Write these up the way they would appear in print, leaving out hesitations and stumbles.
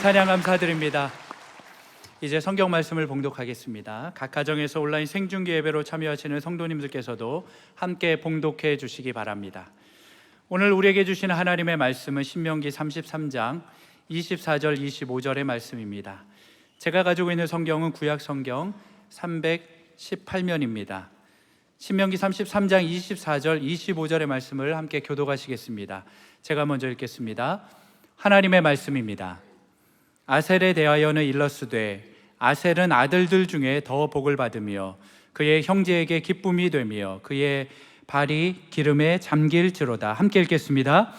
찬양 감사드립니다. 이제 성경 말씀을 봉독하겠습니다. 각 가정에서 온라인 생중계 예배로 참여하시는 성도님들께서도 함께 봉독해 주시기 바랍니다. 오늘 우리에게 주시는 하나님의 말씀은 신명기 33장 24절 25절의 말씀입니다. 제가 가지고 있는 성경은 구약 성경 318면입니다. 신명기 33장 24절 25절의 말씀을 함께 교독하시겠습니다. 제가 먼저 읽겠습니다. 하나님의 말씀입니다. 아셀에 대하여는 일러스되 아셀은 아들들 중에 더 복을 받으며 그의 형제에게 기쁨이 되며 그의 발이 기름에 잠길지로다. 함께 읽겠습니다.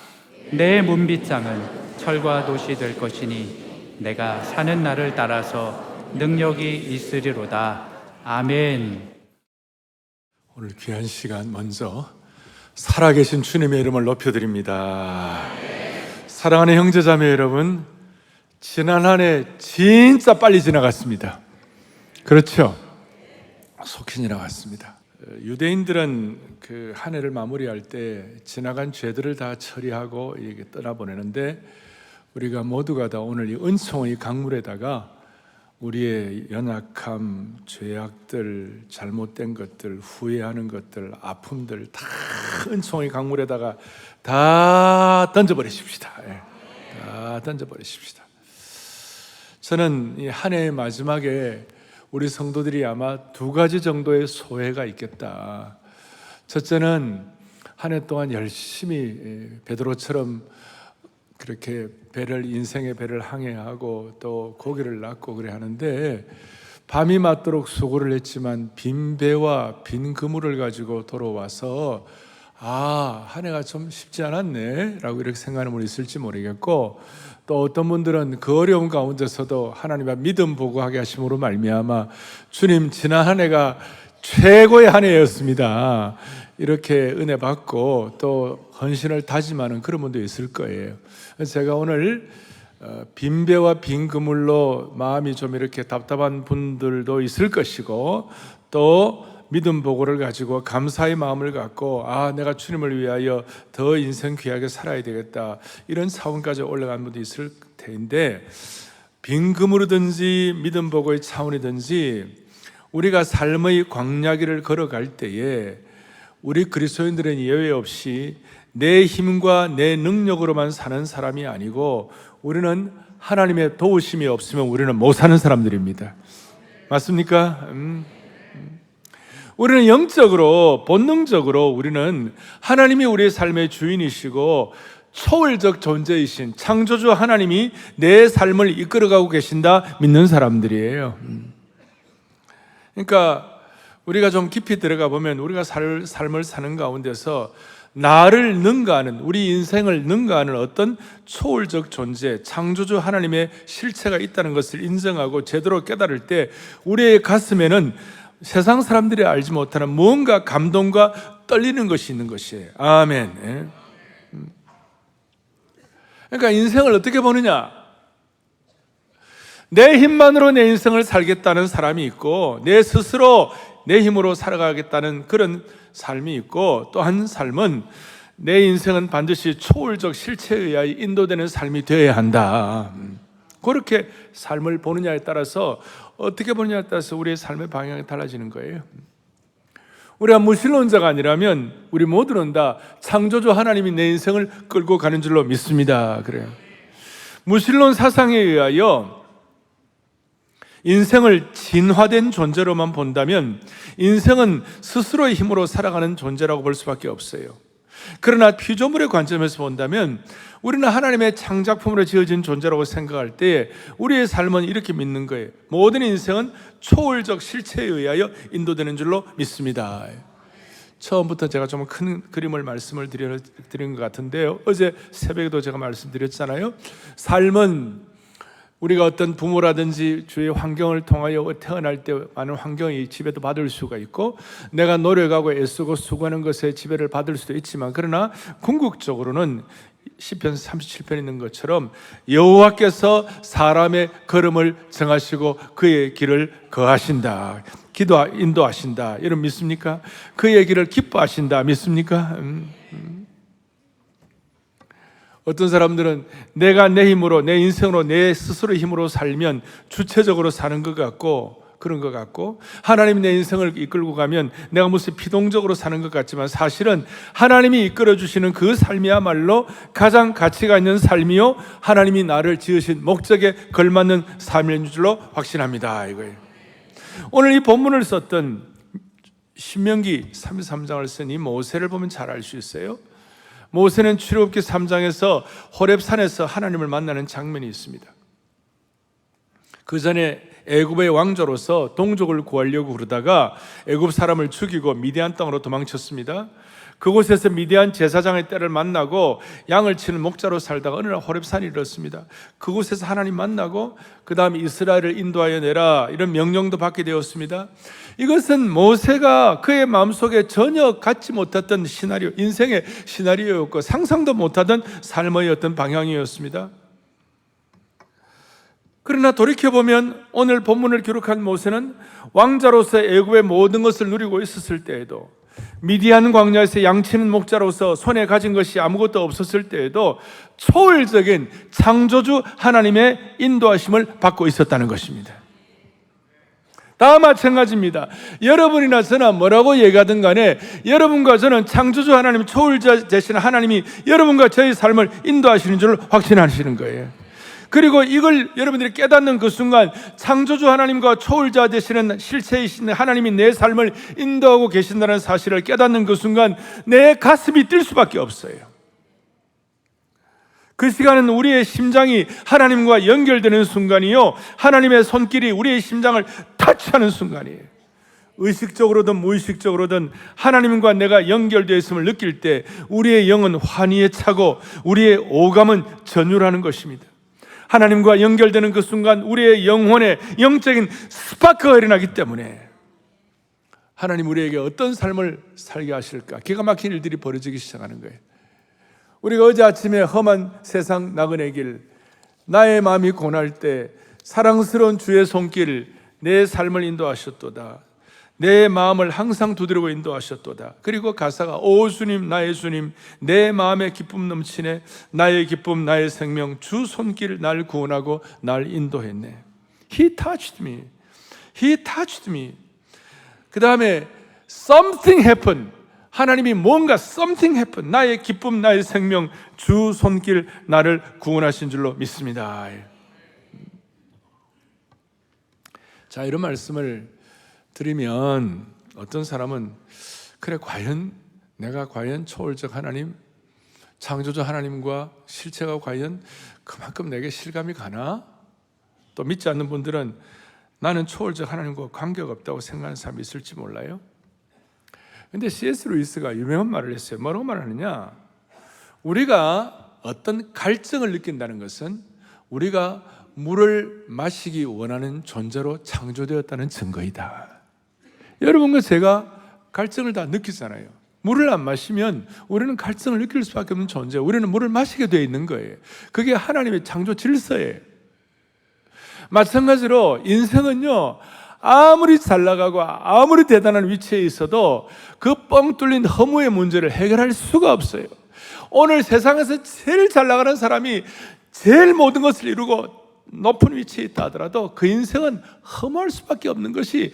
내 문빗장은 철과 돛이 될 것이니 내가 사는 날을 따라서 능력이 있으리로다. 아멘. 오늘 귀한 시간 먼저 살아계신 주님의 이름을 높여드립니다. 사랑하는 형제자매 여러분, 지난 한 해 진짜 빨리 지나갔습니다. 그렇죠? 속히 지나갔습니다. 유대인들은 그 한 해를 마무리할 때 지나간 죄들을 다 처리하고 이렇게 떠나보내는데, 우리가 모두가 다 오늘 이 은총의 강물에다가 우리의 연약함, 죄악들, 잘못된 것들, 후회하는 것들, 아픔들 다 은총의 강물에다가 다 던져버리십시다. 다 던져버리십시다. 저는 이 한 해의 마지막에 우리 성도들이 아마 두 가지 정도의 소회가 있겠다. 첫째는 한 해 동안 열심히 베드로처럼 그렇게 인생의 배를 항해하고 또 고기를 낚고 그래 하는데, 밤이 맞도록 수고를 했지만 빈 배와 빈 그물을 가지고 돌아와서 한 해가 좀 쉽지 않았네 라고 이렇게 생각하는 분이 있을지 모르겠고, 또 어떤 분들은 그 어려운 가운데서도 하나님의 믿음 보고하게 하심으로 말미암아 주님 지난 한 해가 최고의 한 해였습니다 이렇게 은혜 받고 또 헌신을 다짐하는 그런 분도 있을 거예요. 그래서 제가 오늘 빈 배와 빈 그물로 마음이 좀 이렇게 답답한 분들도 있을 것이고, 또 믿음 보고를 가지고 감사의 마음을 갖고 내가 주님을 위하여 더 인생 귀하게 살아야 되겠다 이런 차원까지 올라간 분도 있을 텐데, 빈 그물이든지 믿음 보고의 차원이든지 우리가 삶의 광야길을 걸어갈 때에 우리 그리스도인들은 예외 없이 내 힘과 내 능력으로만 사는 사람이 아니고, 우리는 하나님의 도우심이 없으면 우리는 못 사는 사람들입니다. 맞습니까? 우리는 영적으로 본능적으로 우리는 하나님이 우리의 삶의 주인이시고 초월적 존재이신 창조주 하나님이 내 삶을 이끌어가고 계신다 믿는 사람들이에요. 그러니까 우리가 좀 깊이 들어가 보면 우리가 삶을 사는 가운데서 나를 능가하는, 우리 인생을 능가하는 어떤 초월적 존재, 창조주 하나님의 실체가 있다는 것을 인정하고 제대로 깨달을 때 우리의 가슴에는 세상 사람들이 알지 못하는 무언가 감동과 떨리는 것이 있는 것이에요. 아멘. 그러니까 인생을 어떻게 보느냐? 내 힘만으로 내 인생을 살겠다는 사람이 있고, 내 스스로 내 힘으로 살아가겠다는 그런 삶이 있고, 또 한 삶은 내 인생은 반드시 초월적 실체에 의하여 인도되는 삶이 되어야 한다. 그렇게 삶을 보느냐에 따라서, 어떻게 보느냐에 따라서 우리의 삶의 방향이 달라지는 거예요. 우리가 무신론자가 아니라면 우리 모두는 다 창조주 하나님이 내 인생을 끌고 가는 줄로 믿습니다. 그래요. 무신론 사상에 의하여 인생을 진화된 존재로만 본다면 인생은 스스로의 힘으로 살아가는 존재라고 볼 수밖에 없어요. 그러나 피조물의 관점에서 본다면 우리는 하나님의 창작품으로 지어진 존재라고 생각할 때 우리의 삶은 이렇게 믿는 거예요. 모든 인생은 초월적 실체에 의하여 인도되는 줄로 믿습니다. 처음부터 제가 좀 큰 그림을 말씀을 드린 것 같은데요, 어제 새벽에도 제가 말씀드렸잖아요. 삶은 우리가 어떤 부모라든지 주위 환경을 통하여 태어날 때 많은 환경이 지배도 받을 수가 있고, 내가 노력하고 애쓰고 수고하는 것에 지배를 받을 수도 있지만, 그러나 궁극적으로는 시편 37편에 있는 것처럼 여호와께서 사람의 걸음을 정하시고 그의 길을 거하신다, 인도하신다. 여러분 믿습니까? 그의 길을 기뻐하신다. 믿습니까? 어떤 사람들은 내가 내 힘으로, 내 인생으로, 내 스스로 힘으로 살면 주체적으로 사는 것 같고, 그런 것 같고, 하나님이 내 인생을 이끌고 가면 내가 무슨 피동적으로 사는 것 같지만, 사실은 하나님이 이끌어 주시는 그 삶이야말로 가장 가치가 있는 삶이요, 하나님이 나를 지으신 목적에 걸맞는 삶인 줄로 확신합니다. 이거예요. 오늘 이 본문을 썼던 신명기 33장을 쓴 이 모세를 보면 잘 알 수 있어요. 모세는 출애굽기 3장에서 호렙산에서 하나님을 만나는 장면이 있습니다. 그 전에 애굽의 왕조로서 동족을 구하려고 그러다가 애굽 사람을 죽이고 미디안 땅으로 도망쳤습니다. 그곳에서 미디안 제사장의 떼를 만나고 양을 치는 목자로 살다가 어느 날 호렙산이 이렇습니다. 그곳에서 하나님 만나고 그 다음에 이스라엘을 인도하여 내라, 이런 명령도 받게 되었습니다. 이것은 모세가 그의 마음속에 전혀 갖지 못했던 시나리오, 인생의 시나리오였고 상상도 못하던 삶의 어떤 방향이었습니다. 그러나 돌이켜보면 오늘 본문을 기록한 모세는 왕자로서 애굽의 모든 것을 누리고 있었을 때에도, 미디안 광야에서 양치는 목자로서 손에 가진 것이 아무것도 없었을 때에도 초월적인 창조주 하나님의 인도하심을 받고 있었다는 것입니다. 다 마찬가지입니다. 여러분이나 저나 뭐라고 얘기하든 간에 여러분과 저는 창조주 하나님, 초월자 되시는 하나님이 여러분과 저의 삶을 인도하시는 줄 확신하시는 거예요. 그리고 이걸 여러분들이 깨닫는 그 순간, 창조주 하나님과 초월자 되시는 실체이신 하나님이 내 삶을 인도하고 계신다는 사실을 깨닫는 그 순간 내 가슴이 뛸 수밖에 없어요. 그 시간은 우리의 심장이 하나님과 연결되는 순간이요, 하나님의 손길이 우리의 심장을 터치하는 순간이에요. 의식적으로든 무의식적으로든 하나님과 내가 연결되어 있음을 느낄 때 우리의 영은 환희에 차고 우리의 오감은 전율하는 것입니다. 하나님과 연결되는 그 순간 우리의 영혼에 영적인 스파크가 일어나기 때문에 하나님 우리에게 어떤 삶을 살게 하실까, 기가 막힌 일들이 벌어지기 시작하는 거예요. 우리가 어제 아침에 험한 세상 나그네 길, 나의 마음이 고날 때 사랑스러운 주의 손길, 내 삶을 인도하셨도다. 내 마음을 항상 두드리고 인도하셨도다. 그리고 가사가 오 주님, 나의 주님, 내 마음에 기쁨 넘치네. 나의 기쁨, 나의 생명, 주 손길 날 구원하고 날 인도했네. He touched me. He touched me. 그 다음에 something happened. 하나님이 뭔가 something happened. 나의 기쁨, 나의 생명, 주 손길 나를 구원하신 줄로 믿습니다. 자, 이런 말씀을 드리면 어떤 사람은 그래, 과연 내가 과연 초월적 하나님, 창조주 하나님과 실체가 과연 그만큼 내게 실감이 가나? 또 믿지 않는 분들은 나는 초월적 하나님과 관계가 없다고 생각하는 사람이 있을지 몰라요. 근데 C.S. 루이스가 유명한 말을 했어요. 뭐라고 말하느냐? 우리가 어떤 갈증을 느낀다는 것은 우리가 물을 마시기 원하는 존재로 창조되었다는 증거이다. 여러분과 제가 갈증을 다 느끼잖아요. 물을 안 마시면 우리는 갈증을 느낄 수밖에 없는 존재예요. 우리는 물을 마시게 되어 있는 거예요. 그게 하나님의 창조 질서예요. 마찬가지로 인생은요, 아무리 잘 나가고 아무리 대단한 위치에 있어도 그 뻥 뚫린 허무의 문제를 해결할 수가 없어요. 오늘 세상에서 제일 잘 나가는 사람이 제일 모든 것을 이루고 높은 위치에 있다 하더라도 그 인생은 허무할 수밖에 없는 것이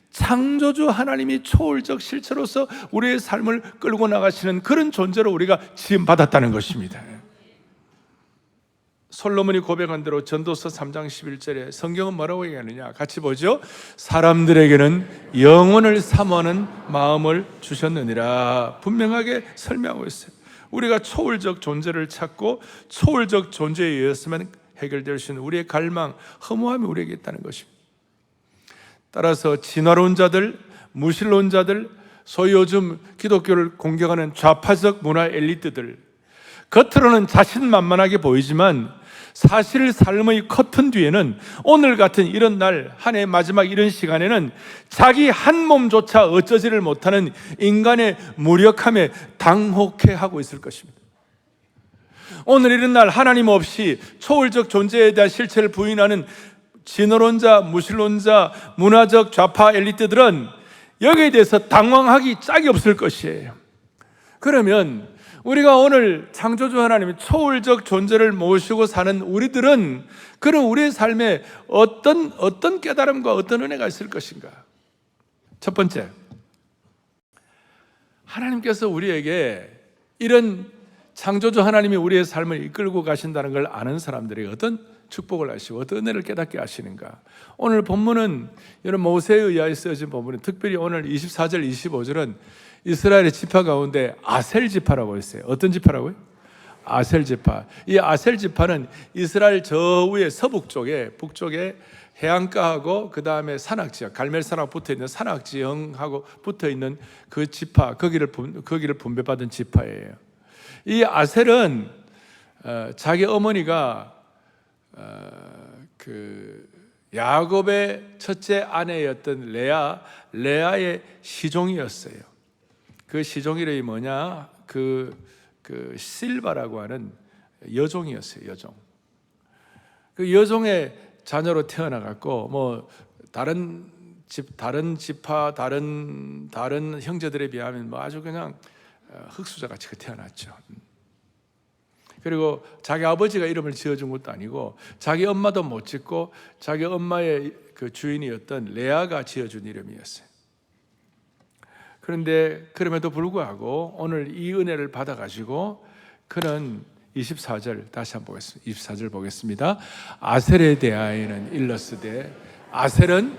창조주 하나님이 초월적 실체로서 우리의 삶을 끌고 나가시는 그런 존재로 우리가 지음받았다는 것입니다. 솔로몬이 고백한 대로 전도서 3장 11절에 성경은 뭐라고 얘기하느냐? 같이 보죠. 사람들에게는 영혼을 사모하는 마음을 주셨느니라. 분명하게 설명하고 있어요. 우리가 초월적 존재를 찾고 초월적 존재에 의해서만 해결될 수 있는 우리의 갈망, 허무함이 우리에게 있다는 것입니다. 따라서 진화론 자들, 무신론 자들, 소위 요즘 기독교를 공격하는 좌파적 문화 엘리트들, 겉으로는 자신만만하게 보이지만 사실 삶의 커튼 뒤에는 오늘 같은 이런 날, 한 해 마지막 이런 시간에는 자기 한 몸조차 어쩌지를 못하는 인간의 무력함에 당혹해하고 있을 것입니다. 오늘 이런 날 하나님 없이 초월적 존재에 대한 실체를 부인하는 진화론자, 무신론자, 문화적 좌파 엘리트들은 여기에 대해서 당황하기 짝이 없을 것이에요. 그러면 우리가 오늘 창조주 하나님의 초월적 존재를 모시고 사는 우리들은 그런 우리의 삶에 어떤 깨달음과 어떤 은혜가 있을 것인가? 첫 번째, 하나님께서 우리에게 이런 창조주 하나님이 우리의 삶을 이끌고 가신다는 걸 아는 사람들에게 어떤 축복을 하시고 어떤 은혜를 깨닫게 하시는가? 오늘 본문은 이런 모세에 의하여 쓰여진 본문은 특별히 오늘 24절, 25절은 이스라엘의 지파 가운데 아셀 지파라고 했어요. 어떤 지파라고요? 아셀 지파. 이 아셀 지파는 이스라엘 저 위에 서북 쪽에, 북쪽에 해안가하고 그 다음에 산악지역, 갈멜산하고 붙어 있는 산악지형하고 붙어 있는 그 지파, 거기를 분배받은 지파예요. 이 아셀은 자기 어머니가 그 야곱의 첫째 아내였던 레아의 시종이었어요. 그 시종 이름이 뭐냐? 그 실바라고 하는 여종이었어요. 여종. 그 여종의 자녀로 태어나갖고 뭐 다른 지파, 다른 형제들에 비하면 뭐 아주 그냥 흙수저 같이 태어났죠. 그리고 자기 아버지가 이름을 지어준 것도 아니고 자기 엄마도 못 짓고 자기 엄마의 그 주인이었던 레아가 지어준 이름이었어요. 그런데 그럼에도 불구하고 오늘 이 은혜를 받아가지고 그는 24절 다시 한번 보겠습니다. 24절 보겠습니다. 아셀에 대하여는 일러스되 아셀은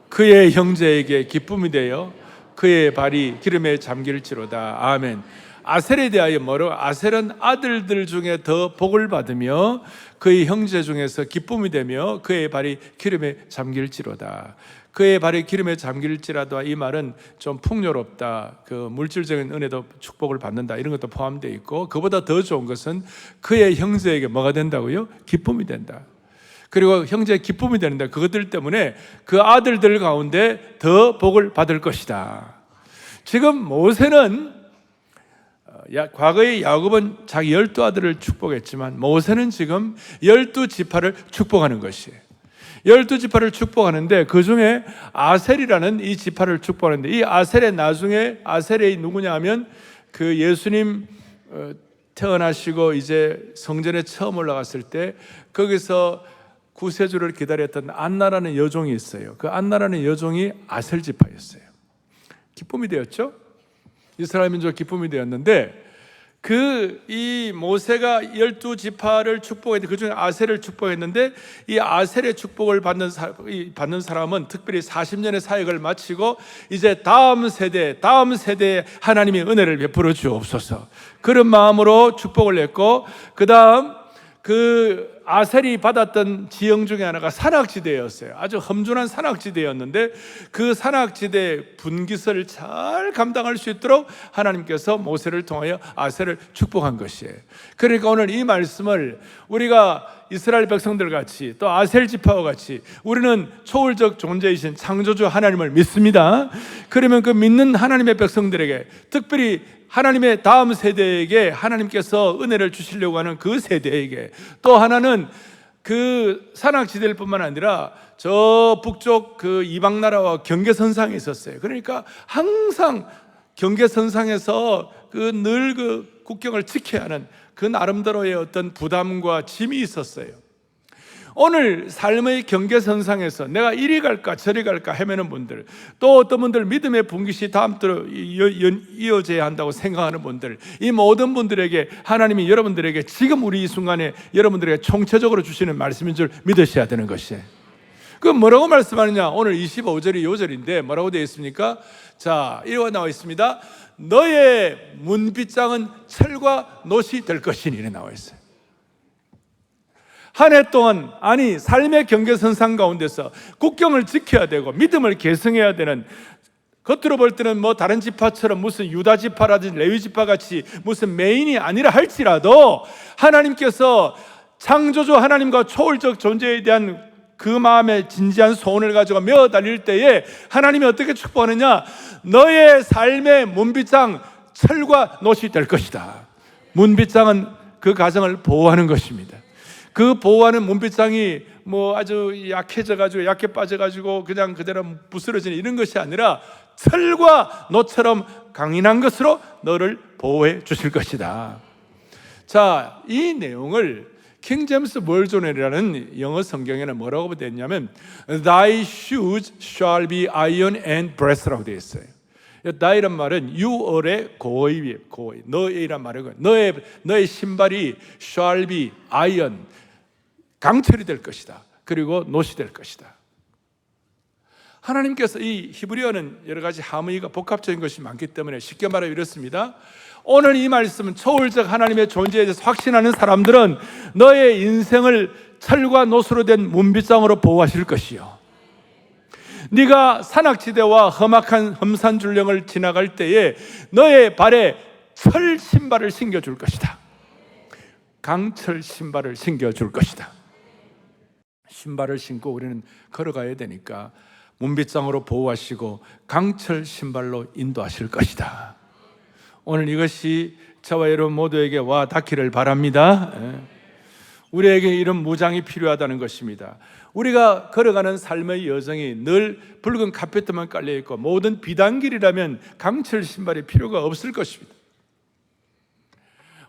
그의 형제에게 기쁨이 되어 그의 발이 기름에 잠길지로다. 아멘. 아셀에 대하여 뭐로? 아셀은 아들들 중에 더 복을 받으며 그의 형제 중에서 기쁨이 되며 그의 발이 기름에 잠길지로다. 그의 발이 기름에 잠길지라도 이 말은 좀 풍요롭다, 그 물질적인 은혜도 축복을 받는다 이런 것도 포함되어 있고, 그보다 더 좋은 것은 그의 형제에게 뭐가 된다고요? 기쁨이 된다. 그리고 형제의 기쁨이 되는데 그것들 때문에 그 아들들 가운데 더 복을 받을 것이다. 지금 모세는 과거에 야곱은 자기 12아들을 축복했지만 모세는 지금 12지파를 축복하는 것이에요. 12지파를 축복하는데 그 중에 아셀이라는 이 지파를 축복하는데, 이 아셀의 나중에 아셀이 누구냐 하면 그 예수님 태어나시고 이제 성전에 처음 올라갔을 때 거기서 구세주를 기다렸던 안나라는 여종이 있어요. 그 안나라는 여종이 아셀 지파였어요. 기쁨이 되었죠. 이스라엘 민족 기쁨이 되었는데 이 모세가 12지파를 축복했는데 그 중에 아셀을 축복했는데 이 아셀의 축복을 받는 사람은 특별히 40년의 사역을 마치고 이제 다음 세대에 하나님의 은혜를 베풀어 주옵소서, 그런 마음으로 축복을 했고, 그 다음 그 아셀이 받았던 지형 중에 하나가 산악지대였어요. 아주 험준한 산악지대였는데 그 산악지대의 분깃을 잘 감당할 수 있도록 하나님께서 모세를 통하여 아셀을 축복한 것이에요. 그러니까 오늘 이 말씀을 우리가 이스라엘 백성들 같이 또 아셀 지파와 같이 우리는 초월적 존재이신 창조주 하나님을 믿습니다. 그러면 그 믿는 하나님의 백성들에게, 특별히 하나님의 다음 세대에게 하나님께서 은혜를 주시려고 하는 그 세대에게, 또 하나는 그 산악지대일 뿐만 아니라 저 북쪽 그 이방 나라와 경계선상에 있었어요. 그러니까 항상 경계선상에서 늘 그 국경을 지켜야 하는 그 나름대로의 어떤 부담과 짐이 있었어요. 오늘 삶의 경계선상에서 내가 이리 갈까 저리 갈까 헤매는 분들, 또 어떤 분들 믿음의 분깃이 다음대로 이어져야 한다고 생각하는 분들, 이 모든 분들에게 하나님이 여러분들에게 지금 우리 이 순간에 여러분들에게 총체적으로 주시는 말씀인 줄 믿으셔야 되는 것이에요. 그 뭐라고 말씀하느냐? 오늘 25절이 요절인데 뭐라고 되어 있습니까? 자, 이렇게 나와 있습니다. 너의 문빗장은 철과 놋이 될 것이니, 이렇게 나와 있어요. 한 해 동안, 아니 삶의 경계선상 가운데서 국경을 지켜야 되고 믿음을 계승해야 되는, 겉으로 볼 때는 뭐 다른 지파처럼 무슨 유다 지파라든지 레위 지파 같이 무슨 메인이 아니라 할지라도 하나님께서 창조주 하나님과 초월적 존재에 대한 그 마음의 진지한 소원을 가지고 메어 달릴 때에 하나님이 어떻게 축복하느냐? 너의 삶의 문빗장 철과 놋이 될 것이다. 문빗장은 그 가정을 보호하는 것입니다. 그 보호하는 문빗장이 뭐 아주 약해져가지고 약해 빠져가지고 그냥 그대로 부스러지는 이런 것이 아니라 철과 노처럼 강인한 것으로 너를 보호해 주실 것이다. 자, 이 내용을 킹 제임스 버전이라는 영어 성경에는 뭐라고 되어 있냐면 Thy shoes shall be iron and brass라고 되어 있어요. thy란 말은 유월의 고의, 너의란 말이고 너의 신발이 shall be iron, 강철이 될 것이다. 그리고 노시 될 것이다. 하나님께서 이 히브리어는 여러 가지 함의가 복합적인 것이 많기 때문에 쉽게 말하면 이렇습니다. 오늘 이 말씀은 초월적 하나님의 존재에 대해서 확신하는 사람들은 너의 인생을 철과 노수로 된 문빗장으로 보호하실 것이요, 네가 산악지대와 험악한 험산줄령을 지나갈 때에 너의 발에 철 신발을 신겨줄 것이다. 강철 신발을 신겨줄 것이다. 신발을 신고 우리는 걸어가야 되니까 문빗장으로 보호하시고 강철 신발로 인도하실 것이다. 오늘 이것이 저와 여러분 모두에게 와 닿기를 바랍니다. 우리에게 이런 무장이 필요하다는 것입니다. 우리가 걸어가는 삶의 여정이 늘 붉은 카페트만 깔려있고 모든 비단길이라면 강철 신발이 필요가 없을 것입니다.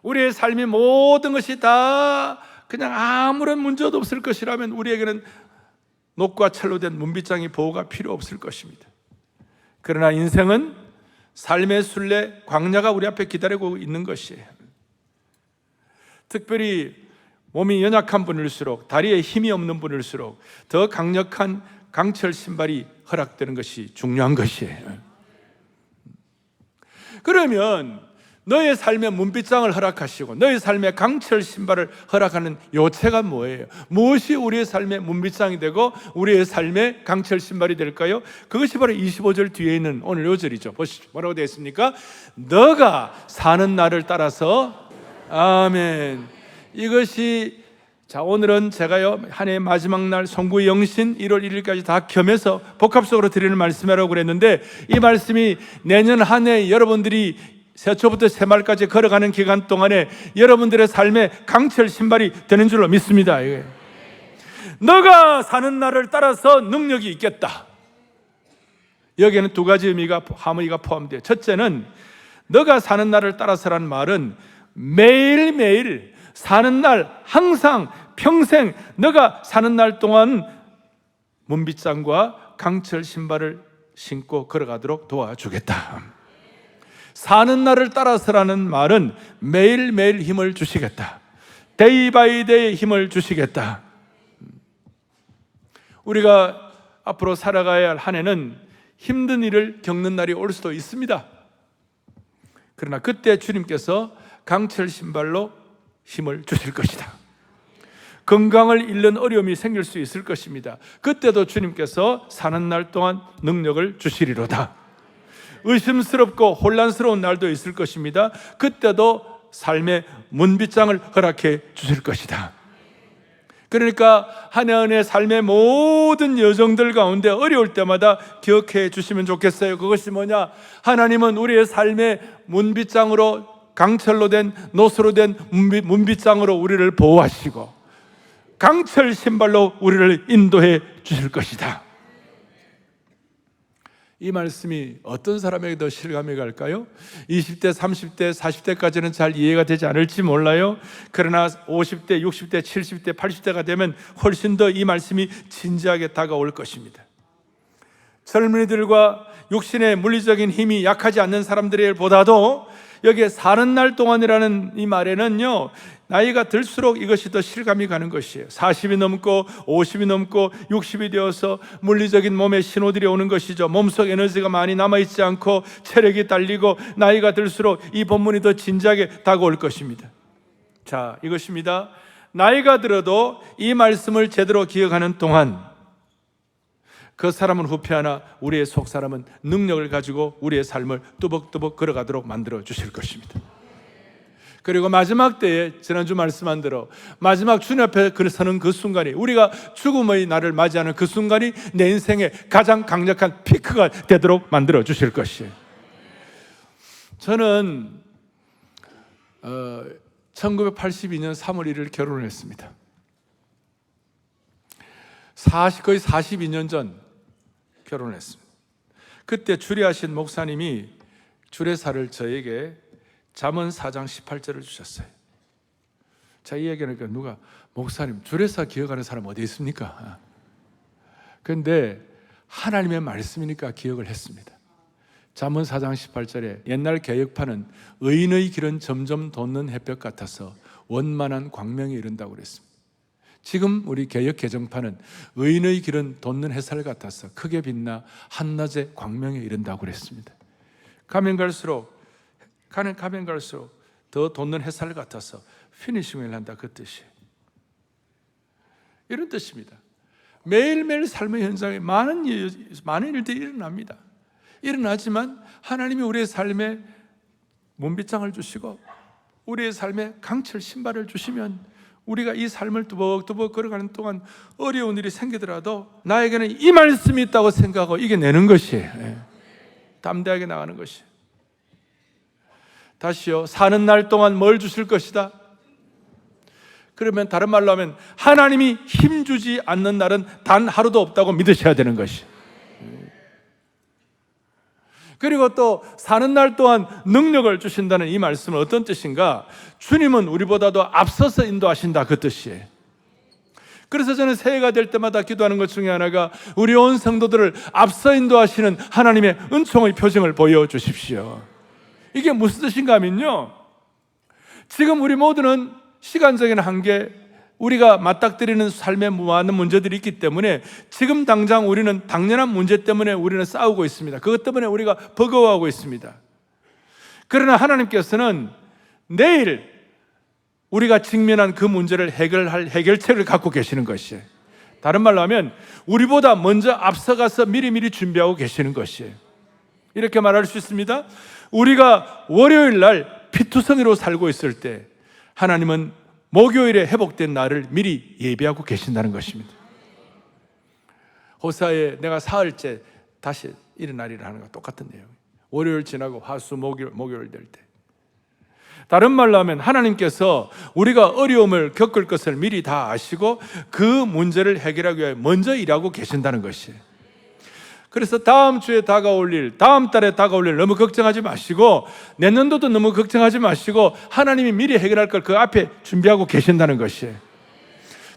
우리의 삶의 모든 것이 다 그냥 아무런 문제도 없을 것이라면 우리에게는 녹과 철로 된 문빗장의 보호가 필요 없을 것입니다. 그러나 인생은 삶의 순례, 광야가 우리 앞에 기다리고 있는 것이에요. 특별히 몸이 연약한 분일수록, 다리에 힘이 없는 분일수록 더 강력한 강철 신발이 허락되는 것이 중요한 것이에요. 그러면 너의 삶의 문빗장을 허락하시고 너의 삶의 강철 신발을 허락하는 요체가 뭐예요? 무엇이 우리의 삶의 문빗장이 되고 우리의 삶의 강철 신발이 될까요? 그것이 바로 25절 뒤에 있는 오늘 요절이죠. 보시죠. 뭐라고 되어 있습니까? 너가 사는 날을 따라서, 아멘. 이것이, 자, 오늘은 제가요 한 해의 마지막 날 송구 영신 1월 1일까지 다 겸해서 복합적으로 드리는 말씀이라고 그랬는데, 이 말씀이 내년 한 해 여러분들이 새초부터 새말까지 걸어가는 기간 동안에 여러분들의 삶의 강철 신발이 되는 줄로 믿습니다. 너가 사는 날을 따라서 능력이 있겠다. 여기에는 두 가지 의미가, 함의가 포함돼요. 첫째는 너가 사는 날을 따라서라는 말은 매일매일 사는 날, 항상 평생 너가 사는 날 동안 문빗장과 강철 신발을 신고 걸어가도록 도와주겠다. 사는 날을 따라서라는 말은 매일매일 힘을 주시겠다. 데이 바이 데이 힘을 주시겠다. 우리가 앞으로 살아가야 할 한 해는 힘든 일을 겪는 날이 올 수도 있습니다. 그러나 그때 주님께서 강철 신발로 힘을 주실 것이다. 건강을 잃는 어려움이 생길 수 있을 것입니다. 그때도 주님께서 사는 날 동안 능력을 주시리로다. 의심스럽고 혼란스러운 날도 있을 것입니다. 그때도 삶의 문빗장을 허락해 주실 것이다. 그러니까 하나님의 삶의 모든 여정들 가운데 어려울 때마다 기억해 주시면 좋겠어요. 그것이 뭐냐? 하나님은 우리의 삶의 문빗장으로, 강철로 된, 노수로 된 문빗장으로 우리를 보호하시고 강철 신발로 우리를 인도해 주실 것이다. 이 말씀이 어떤 사람에게 더 실감이 갈까요? 20대, 30대, 40대까지는 잘 이해가 되지 않을지 몰라요. 그러나 50대, 60대, 70대, 80대가 되면 훨씬 더 이 말씀이 진지하게 다가올 것입니다. 젊은이들과 육신의 물리적인 힘이 약하지 않는 사람들보다도 여기에 사는 날 동안이라는 이 말에는요, 나이가 들수록 이것이 더 실감이 가는 것이에요. 40이 넘고 50이 넘고 60이 되어서 물리적인 몸의 신호들이 오는 것이죠. 몸속 에너지가 많이 남아있지 않고 체력이 딸리고 나이가 들수록 이 본문이 더 진지하게 다가올 것입니다. 자, 이것입니다. 나이가 들어도 이 말씀을 제대로 기억하는 동안 그 사람은 후패하나 우리의 속사람은 능력을 가지고 우리의 삶을 뚜벅뚜벅 걸어가도록 만들어 주실 것입니다. 그리고 마지막 때에 지난주 말씀한 대로 마지막 주님 앞에 서는 그 순간이, 우리가 죽음의 날을 맞이하는 그 순간이 내 인생의 가장 강력한 피크가 되도록 만들어 주실 것이에요. 저는 1982년 3월 1일 결혼을 했습니다. 거의 42년 전 결혼을 했습니다. 그때 주례하신 목사님이 주례사를 저에게 잠언 4장 18절을 주셨어요. 자, 이 얘기하니까 누가 목사님 주례사 기억하는 사람 어디 있습니까? 그런데 하나님의 말씀이니까 기억을 했습니다. 잠언 4장 18절에 옛날 개역판은 의인의 길은 점점 돋는 햇볕 같아서 원만한 광명에 이른다고 그랬습니다. 지금 우리 개역 개정판은 의인의 길은 돋는 햇살 같아서 크게 빛나 한낮의 광명에 이른다고 그랬습니다. 가면 갈수록 더 돋는 햇살 같아서 피니싱을 한다, 그 뜻이에요. 이런 뜻입니다. 매일매일 삶의 현장에 많은 일들이 일어납니다. 일어나지만 하나님이 우리의 삶에 문빗장을 주시고 우리의 삶에 강철 신발을 주시면 우리가 이 삶을 뚜벅뚜벅 걸어가는 동안 어려운 일이 생기더라도 나에게는 이 말씀이 있다고 생각하고 이겨내는 것이에요. 담대하게 나가는 것이에요. 다시요, 사는 날 동안 뭘 주실 것이다? 그러면 다른 말로 하면 하나님이 힘주지 않는 날은 단 하루도 없다고 믿으셔야 되는 것이에요. 그리고 또 사는 날 동안 능력을 주신다는 이 말씀은 어떤 뜻인가? 주님은 우리보다도 앞서서 인도하신다, 그 뜻이에요. 그래서 저는 새해가 될 때마다 기도하는 것 중에 하나가 우리 온 성도들을 앞서 인도하시는 하나님의 은총의 표징을 보여주십시오. 이게 무슨 뜻인가 하면요, 지금 우리 모두는 시간적인 한계, 우리가 맞닥뜨리는 삶에 많은 문제들이 있기 때문에 지금 당장 우리는 당연한 문제 때문에 우리는 싸우고 있습니다. 그것 때문에 우리가 버거워하고 있습니다. 그러나 하나님께서는 내일 우리가 직면한 그 문제를 해결할 해결책을 갖고 계시는 것이에요. 다른 말로 하면 우리보다 먼저 앞서가서 미리미리 준비하고 계시는 것이에요. 이렇게 말할 수 있습니다. 우리가 월요일 날 피투성이로 살고 있을 때 하나님은 목요일에 회복된 날을 미리 예비하고 계신다는 것입니다. 호사에 내가 사흘째 다시 일어나리라 하는 것과 똑같은 내용이에요. 월요일 지나고 화수 목요일 될 때. 다른 말로 하면 하나님께서 우리가 어려움을 겪을 것을 미리 다 아시고 그 문제를 해결하기 위해 먼저 일하고 계신다는 것이에요. 그래서 다음 주에 다가올 일, 다음 달에 다가올 일 너무 걱정하지 마시고 내년도도 너무 걱정하지 마시고 하나님이 미리 해결할 걸 그 앞에 준비하고 계신다는 것이에요.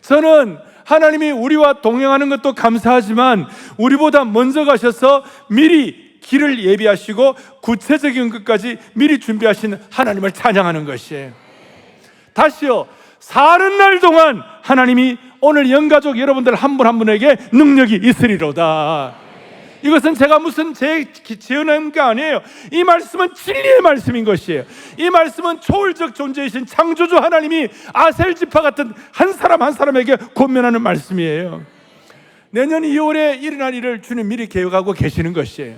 저는 하나님이 우리와 동행하는 것도 감사하지만 우리보다 먼저 가셔서 미리 길을 예비하시고 구체적인 것까지 미리 준비하신 하나님을 찬양하는 것이에요. 다시요, 사는 날 동안 하나님이 오늘 영가족 여러분들 한 분 한 분에게 능력이 있으리로다. 이것은 제가 무슨 지어낸 게 아니에요. 이 말씀은 진리의 말씀인 것이에요. 이 말씀은 초월적 존재이신 창조주 하나님이 아셀 지파 같은 한 사람 한 사람에게 권면하는 말씀이에요. 내년 2월에 일어날 일을 주님 미리 계획하고 계시는 것이에요.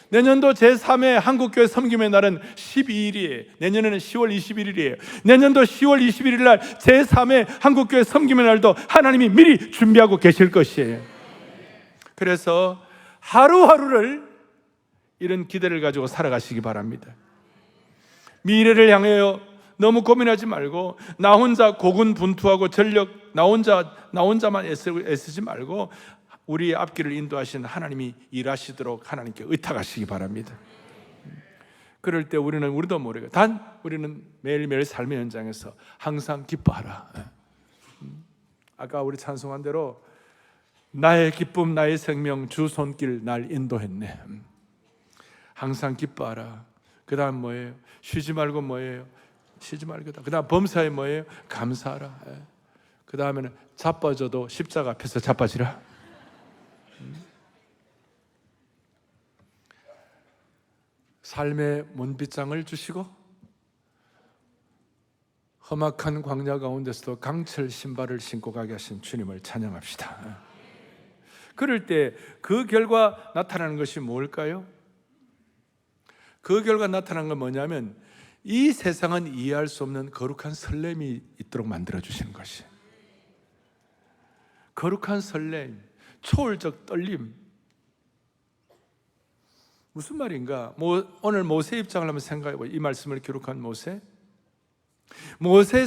내년도 제3회 한국교회 섬김의 날은 12일이에요. 내년에는 10월 21일이에요. 내년도 10월 21일 날 제3회 한국교회 섬김의 날도 하나님이 미리 준비하고 계실 것이에요. 그래서 하루하루를 이런 기대를 가지고 살아가시기 바랍니다. 미래를 향하여 너무 고민하지 말고 나 혼자 고군분투하고 전력 나 혼자만 애쓰지 말고 우리의 앞길을 인도하신 하나님이 일하시도록 하나님께 의탁하시기 바랍니다. 그럴 때 우리도 모르게 우리는 매일매일 삶의 현장에서 항상 기뻐하라. 아까 우리 찬송한 대로 나의 기쁨 나의 생명 주 손길 날 인도했네. 항상 기뻐하라. 그 다음 뭐예요? 쉬지 말고 뭐예요? 쉬지 말고. 그 다음 범사에 뭐예요? 감사하라. 그 다음에는 자빠져도 십자가 앞에서 자빠지라. 삶의 문빗장을 주시고 험악한 광야 가운데서도 강철 신발을 신고 가게 하신 주님을 찬양합시다. 그럴 때 그 결과 나타나는 것이 뭘까요? 그 결과 나타나는 건 뭐냐면 이 세상은 이해할 수 없는 거룩한 설렘이 있도록 만들어주시는 것이에요. 거룩한 설렘, 초월적 떨림. 무슨 말인가? 오늘 모세 입장을 한번 생각해보세요. 이 말씀을 기록한 모세의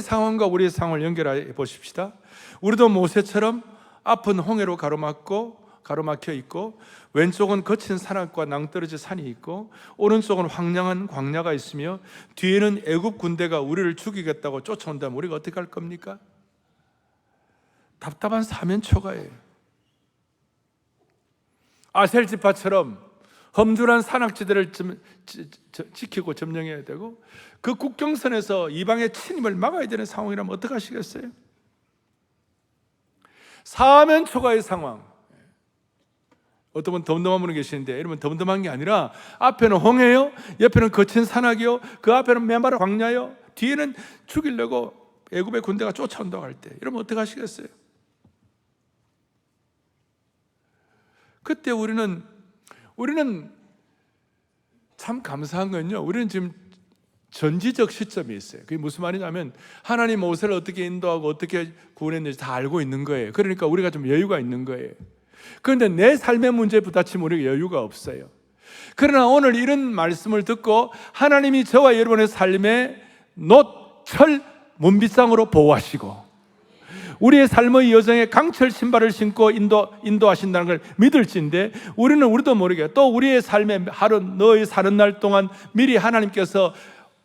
상황과 우리의 상황을 연결해 보십시다. 우리도 모세처럼 앞은 홍해로 가로막혀 있고, 왼쪽은 거친 산악과 낭떠러지 산이 있고, 오른쪽은 황량한 광야가 있으며, 뒤에는 애굽 군대가 우리를 죽이겠다고 쫓아온다면 우리가 어떻게 할 겁니까? 답답한 사면초가예요. 아셀 지파처럼 험준한 산악지대를 지키고 점령해야 되고, 그 국경선에서 이방의 침입을 막아야 되는 상황이라면 어떻게 하시겠어요? 사면초가의 상황. 어떤 분 덤덤한 분이 계시는데, 여러분 덤덤한 게 아니라 앞에는 홍해요, 옆에는 거친 산악이요, 그 앞에는 메마른 광야요, 뒤에는 죽이려고 애굽의 군대가 쫓아온다고 할 때 여러분 어떻게 하시겠어요? 그때 우리는 참 감사한 건요, 우리는 지금 전지적 시점이 있어요. 그게 무슨 말이냐면 하나님 모세를 어떻게 인도하고 어떻게 구원했는지 다 알고 있는 거예요. 그러니까 우리가 좀 여유가 있는 거예요. 그런데 내 삶의 문제에 부딪히면 우리가 여유가 없어요. 그러나 오늘 이런 말씀을 듣고 하나님이 저와 여러분의 삶에 노철 문빗장으로 보호하시고 우리의 삶의 여정에 강철 신발을 신고 인도하신다는 걸 믿을진데, 우리도 모르게 또 우리의 삶의 하루, 너희 사는 날 동안 미리 하나님께서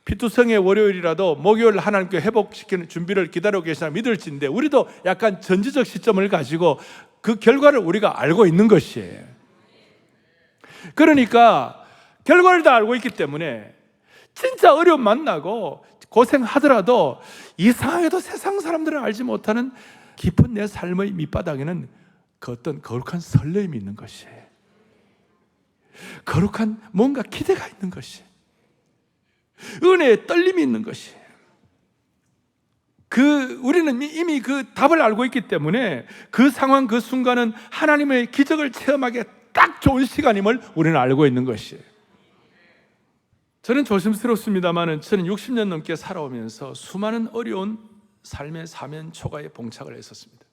피투성의 월요일이라도 목요일 하나님께 회복시키는 준비를 기다리고 계시나 믿을진데, 우리도 약간 전지적 시점을 가지고 그 결과를 우리가 알고 있는 것이에요. 그러니까 결과를 다 알고 있기 때문에 진짜 어려움 만나고 고생하더라도 이상하게도 세상 사람들은 알지 못하는 깊은 내 삶의 밑바닥에는 그 어떤 거룩한 설렘이 있는 것이에요. 거룩한 뭔가 기대가 있는 것이에요. 은혜의 떨림이 있는 것이에요. 우리는 이미 그 답을 알고 있기 때문에 그 상황, 그 순간은 하나님의 기적을 체험하기에 딱 좋은 시간임을 우리는 알고 있는 것이에요. 저는 조심스럽습니다만 저는 60년 넘게 살아오면서 수많은 어려운 삶의 사면초가에 봉착을 했었습니다.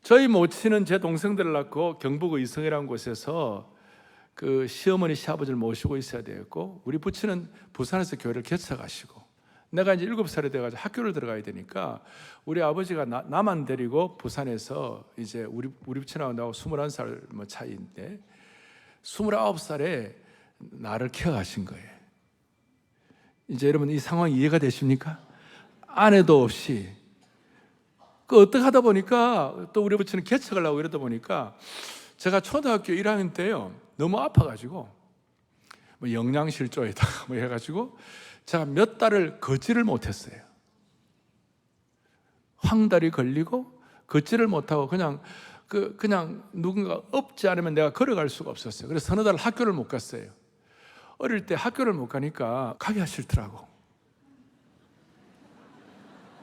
저희 모친은 제 동생들을 낳고 경북 의성이라는 곳에서 그 시어머니 시아버지를 모시고 있어야 되었고, 우리 부친은 부산에서 교회를 개척하시고, 내가 이제 7살이 돼가지고 학교를 들어가야 되니까 우리 아버지가 나만 데리고 부산에서 이제 우리 부친하고 나하고 21살 뭐 차이인데 29살에 나를 키워가신 거예요. 이제 여러분 이 상황 이해가 되십니까? 아내도 없이 어떻게 하다 보니까 또 우리 부친은 개척을 하고 이러다 보니까 제가 초등학교 1학년 때요 너무 아파가지고 뭐 영양실조에다가 뭐 해가지고 제가 몇 달을 걷지를 못했어요. 황달이 걸리고 걷지를 못하고 그냥 누군가 없지 않으면 내가 걸어갈 수가 없었어요. 그래서 서너 달 학교를 못 갔어요. 어릴 때 학교를 못 가니까 가기가 싫더라고.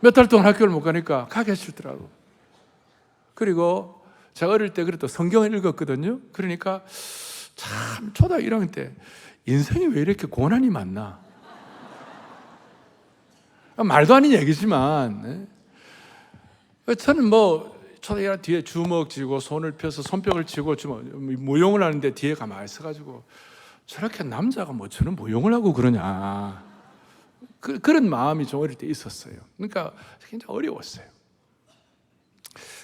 몇 달 동안 학교를 못 가니까 가기가 싫더라고. 그리고 제가 어릴 때 그래도 성경을 읽었거든요. 그러니까 참 초등학교 1학년 때 인생이 왜 이렇게 고난이 많나? 말도 아닌 얘기지만 저는 뭐 초등학교 뒤에 주먹 쥐고 손을 펴서 손뼉을 치고 무용을 하는데 뒤에 가만히 있어가지고 저렇게 남자가 뭐 저는 무용을 하고 그러냐, 그런 마음이 좀 어릴 때 있었어요. 그러니까 굉장히 어려웠어요.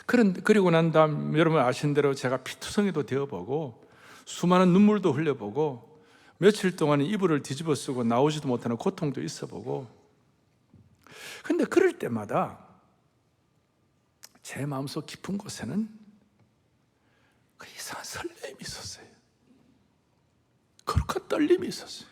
그리고 난 다음 여러분 아시는 대로 제가 피투성이도 되어보고 수많은 눈물도 흘려보고 며칠 동안 이불을 뒤집어 쓰고 나오지도 못하는 고통도 있어보고, 근데 그럴 때마다 제 마음속 깊은 곳에는 그 이상한 설렘이 있었어요. 거룩한 떨림이 있었어요.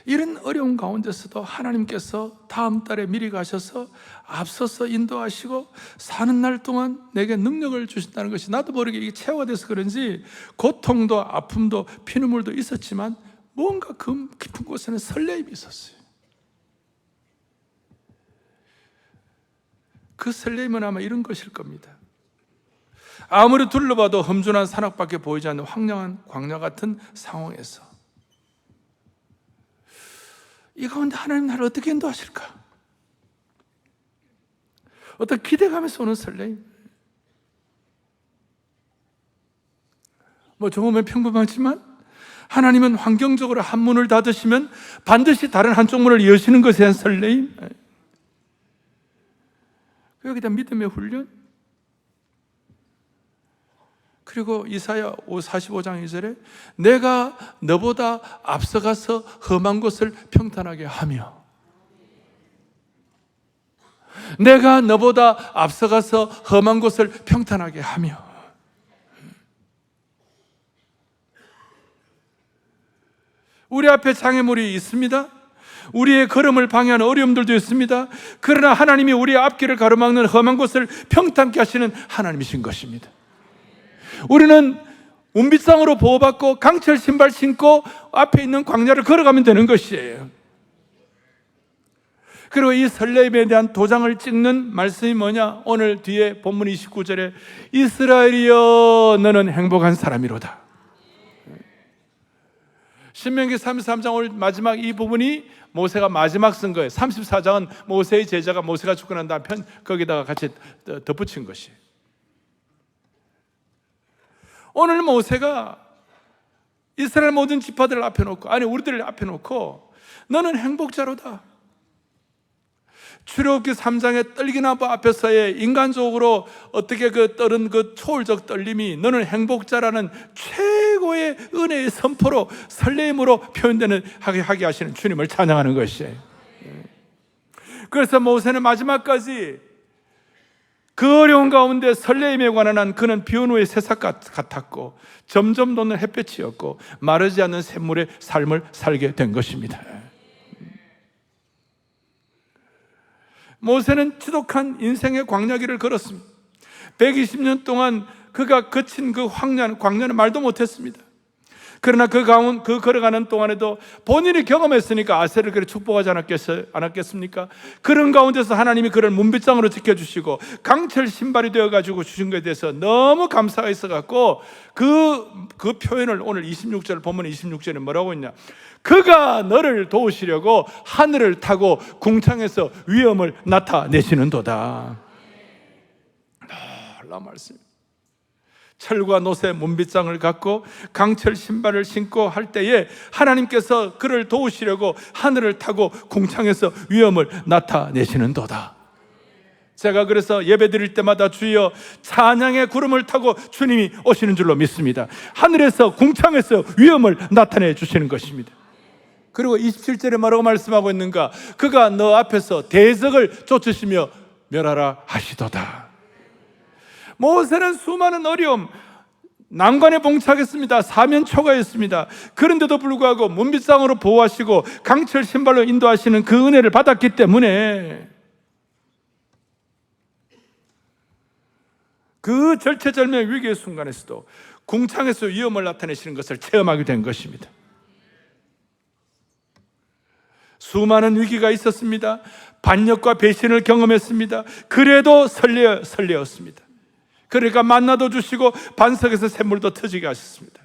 이런 어려운 가운데서도 하나님께서 다음 달에 미리 가셔서 앞서서 인도하시고 사는 날 동안 내게 능력을 주신다는 것이 나도 모르게 이게 체화가 돼서 그런지 고통도 아픔도 피눈물도 있었지만 뭔가 그 깊은 곳에는 설렘이 있었어요. 그 설렘은 아마 이런 것일 겁니다. 아무리 둘러봐도 험준한 산악밖에 보이지 않는 황량한 광야 같은 상황에서 이 가운데 하나님 나를 어떻게 인도하실까? 어떤 기대감에서 오는 설렘. 뭐 조금은 평범하지만 하나님은 환경적으로 한 문을 닫으시면 반드시 다른 한쪽 문을 여시는 것에 대한 설렘. 여기다 믿음의 훈련. 그리고 이사야 45장 2절에 내가 너보다 앞서가서 험한 곳을 평탄하게 하며, 내가 너보다 앞서가서 험한 곳을 평탄하게 하며. 우리 앞에 장애물이 있습니다. 우리의 걸음을 방해하는 어려움들도 있습니다. 그러나 하나님이 우리의 앞길을 가로막는 험한 곳을 평탄케 하시는 하나님이신 것입니다. 우리는 운비상으로 보호받고 강철 신발 신고 앞에 있는 광야를 걸어가면 되는 것이에요. 그리고 이 설레임에 대한 도장을 찍는 말씀이 뭐냐? 오늘 뒤에 본문 29절에 이스라엘이여 너는 행복한 사람이로다. 신명기 33장 오늘 마지막 이 부분이 모세가 마지막 쓴 거예요. 34장은 모세의 제자가 모세가 죽고 난 다음 거기다가 같이 덧붙인 것이에요. 오늘 모세가 이스라엘 모든 지파들을 앞에 놓고, 아니 우리들을 앞에 놓고 너는 행복자로다. 출애굽기 3장의 떨기나무 앞에서의 인간적으로 어떻게 그 떨은 그 초월적 떨림이 너는 행복자라는 최고의 은혜의 선포로 설레임으로 표현되는 하게 하시는 주님을 찬양하는 것이에요. 그래서 모세는 마지막까지 그 어려운 가운데 설레임에 관한 한 그는 비온 후의 새싹 같았고 점점 돋는 햇볕이었고 마르지 않는 샘물의 삶을 살게 된 것입니다. 모세는 지독한 인생의 광야길을 걸었습니다. 120년 동안 그가 거친 그 광야는 말도 못했습니다. 그러나 그 걸어가는 동안에도 본인이 경험했으니까 아세를 그렇게 축복하지 않았겠습니까? 그런 가운데서 하나님이 그를 문빗장으로 지켜주시고 강철 신발이 되어가지고 주신 것에 대해서 너무 감사가 있어갖고 그 표현을 오늘 26절 본문 26절에 뭐라고 했냐? 그가 너를 도우시려고 하늘을 타고 궁창에서 위엄을 나타내시는도다. 놀라운 말씀입니다. 철과 노새 문빗장을 갖고 강철 신발을 신고 할 때에 하나님께서 그를 도우시려고 하늘을 타고 궁창에서 위엄을 나타내시는도다. 제가 그래서 예배 드릴 때마다 주여 찬양의 구름을 타고 주님이 오시는 줄로 믿습니다. 하늘에서 궁창에서 위엄을 나타내 주시는 것입니다. 그리고 27절에 뭐라고 말씀하고 있는가? 그가 너 앞에서 대적을 쫓으시며 멸하라 하시도다. 모세는 수많은 어려움, 난관에 봉착했습니다. 사면 초과했습니다. 그런데도 불구하고 문빗장으로 보호하시고 강철 신발로 인도하시는 그 은혜를 받았기 때문에 그 절체절명의 위기의 순간에서도 궁창에서 위엄을 나타내시는 것을 체험하게 된 것입니다. 수많은 위기가 있었습니다. 반역과 배신을 경험했습니다. 그래도 설레었습니다. 그러니까 만나도 주시고 반석에서 샘물도 터지게 하셨습니다.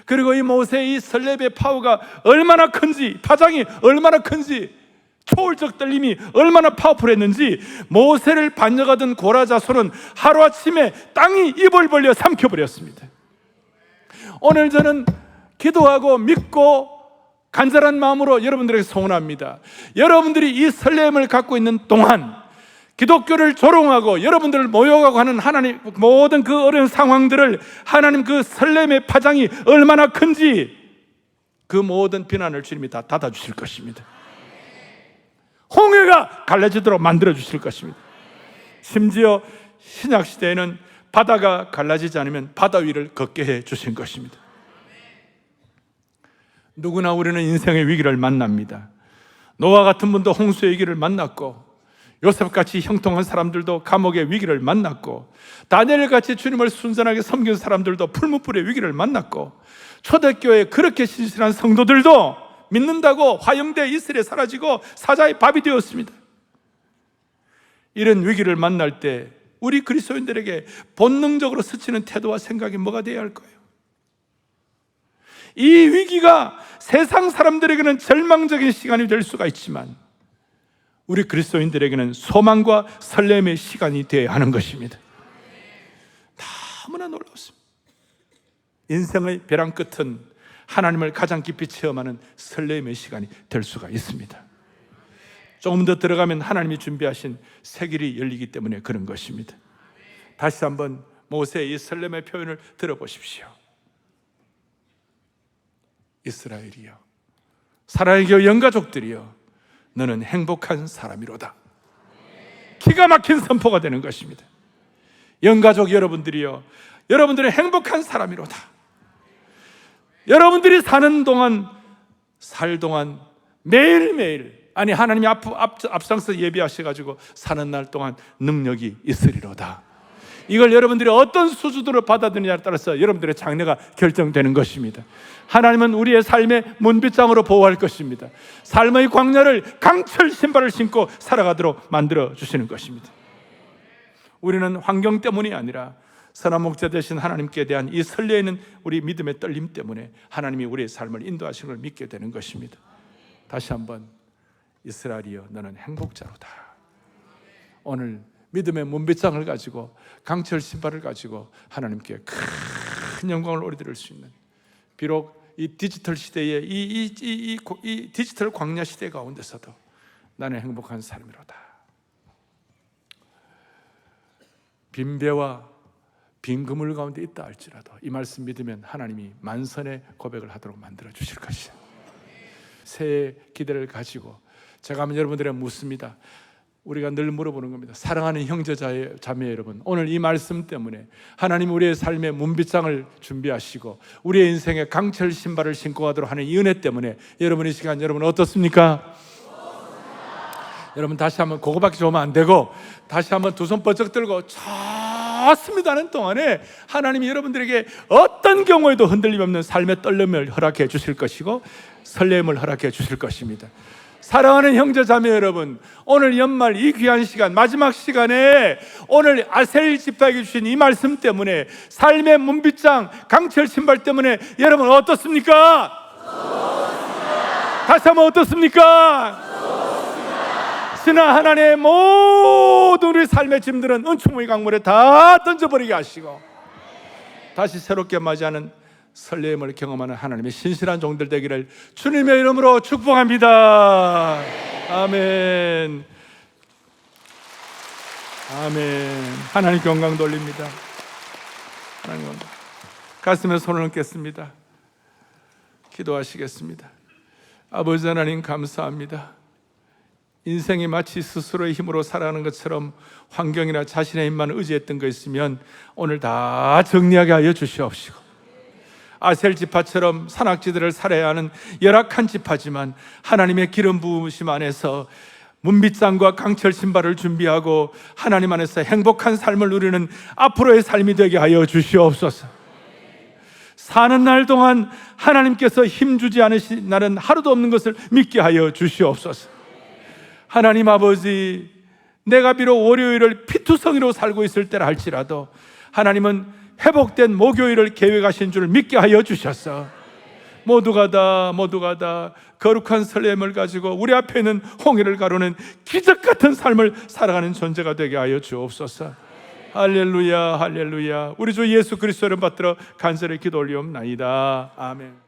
그리고 이 모세의 이 설레의 파워가 얼마나 큰지, 파장이 얼마나 큰지, 초월적 떨림이 얼마나 파워풀했는지 모세를 반역하던 고라 자손은 하루아침에 땅이 입을 벌려 삼켜버렸습니다. 오늘 저는 기도하고 믿고 간절한 마음으로 여러분들에게 소원합니다. 여러분들이 이 설렘을 갖고 있는 동안 기독교를 조롱하고 여러분들을 모욕하고 하는 하나님 모든 그 어려운 상황들을 하나님 그 설렘의 파장이 얼마나 큰지 그 모든 비난을 주님이 다 닫아주실 것입니다. 홍해가 갈라지도록 만들어 주실 것입니다. 심지어 신약시대에는 바다가 갈라지지 않으면 바다 위를 걷게 해 주신 것입니다. 누구나 우리는 인생의 위기를 만납니다. 노아 같은 분도 홍수의 위기를 만났고 요셉같이 형통한 사람들도 감옥의 위기를 만났고 다니엘같이 주님을 순전하게 섬긴 사람들도 풀무불의 위기를 만났고 초대교회에 그렇게 신실한 성도들도 믿는다고 화형돼 이슬에 사라지고 사자의 밥이 되었습니다. 이런 위기를 만날 때 우리 그리스도인들에게 본능적으로 스치는 태도와 생각이 뭐가 되어야 할까요? 이 위기가 세상 사람들에게는 절망적인 시간이 될 수가 있지만 우리 그리스도인들에게는 소망과 설렘의 시간이 되어야 하는 것입니다. 너무나 놀라웠습니다. 인생의 벼랑 끝은 하나님을 가장 깊이 체험하는 설렘의 시간이 될 수가 있습니다. 조금 더 들어가면 하나님이 준비하신 새 길이 열리기 때문에 그런 것입니다. 다시 한번 모세의 이 설렘의 표현을 들어보십시오. 이스라엘이여, 사랑의 교회 영가족들이여, 너는 행복한 사람이로다. 기가 막힌 선포가 되는 것입니다. 영가족 여러분들이여, 여러분들은 행복한 사람이로다. 여러분들이 사는 동안, 살 동안 매일매일, 아니 하나님이 앞장서 예비하셔가지고 사는 날 동안 능력이 있으리로다. 이걸 여러분들이 어떤 수준으로 받아들이냐에 따라서 여러분들의 장래가 결정되는 것입니다. 하나님은 우리의 삶의 문빗장으로 보호할 것입니다. 삶의 광야를 강철 신발을 신고 살아가도록 만들어 주시는 것입니다. 우리는 환경 때문이 아니라 선한 목자 되신 하나님께 대한 이 설레이는 우리 믿음의 떨림 때문에 하나님이 우리의 삶을 인도하시는 걸 믿게 되는 것입니다. 다시 한번, 이스라엘이여, 너는 행복자로다. 오늘 믿음의 문빗장을 가지고, 강철 신발을 가지고 하나님께 큰 영광을 올려드릴 수 있는, 비록 이 디지털 시대에 이 디지털 광야 시대 가운데서도 나는 행복한 삶이로다. 빈배와 빈 그물 가운데 있다 할지라도 이 말씀 믿으면 하나님이 만선의 고백을 하도록 만들어 주실 것이에요. 새해 기대를 가지고 제가 한번 여러분들에게 묻습니다. 우리가 늘 물어보는 겁니다. 사랑하는 형제 자매 여러분, 오늘 이 말씀 때문에 하나님 우리의 삶의 문빗장을 준비하시고 우리의 인생에 강철 신발을 신고 가도록 하는 이 은혜 때문에 여러분 이 시간 여러분 어떻습니까? 여러분 다시 한번 그거밖에 좋으면 안 되고 다시 한번 두 손 번쩍 들고 좋습니다 하는 동안에 하나님이 여러분들에게 어떤 경우에도 흔들림 없는 삶의 떨림을 허락해 주실 것이고 설렘을 허락해 주실 것입니다. 사랑하는 형제 자매 여러분, 오늘 연말 이 귀한 시간, 마지막 시간에 오늘 아셀 지파에게 주신 이 말씀 때문에 삶의 문빗장, 강철 신발 때문에 여러분 어떻습니까? 다시 한번 어떻습니까? 신하 하나님의 모든 우리 삶의 짐들은 은총의 강물에 다 던져버리게 하시고 다시 새롭게 맞이하는 설렘을 경험하는 하나님의 신실한 종들 되기를 주님의 이름으로 축복합니다. 아멘. 아멘. 하나님 영광 돌립니다. 하나님 영광. 가슴에 손을 얹겠습니다. 기도하시겠습니다. 아버지 하나님 감사합니다. 인생이 마치 스스로의 힘으로 살아가는 것처럼 환경이나 자신의 힘만 의지했던 거 있으면 오늘 다 정리하게 하여 주시옵시고 아셀 지파처럼 산악지대를 살아야 하는 열악한 지파지만 하나님의 기름 부으심 안에서 문빗장과 강철 신발을 준비하고 하나님 안에서 행복한 삶을 누리는 앞으로의 삶이 되게 하여 주시옵소서. 사는 날 동안 하나님께서 힘주지 않으신 날은 하루도 없는 것을 믿게 하여 주시옵소서. 하나님 아버지, 내가 비록 월요일을 피투성이로 살고 있을 때라 할지라도 하나님은 회복된 목요일을 계획하신 줄 믿게 하여 주셨어. 모두가 다 거룩한 설렘을 가지고 우리 앞에 있는 홍해를 가르는 기적 같은 삶을 살아가는 존재가 되게 하여 주옵소서. 할렐루야, 할렐루야. 우리 주 예수 그리스도를 받들어 간절히 기도 올리옵나이다. 아멘.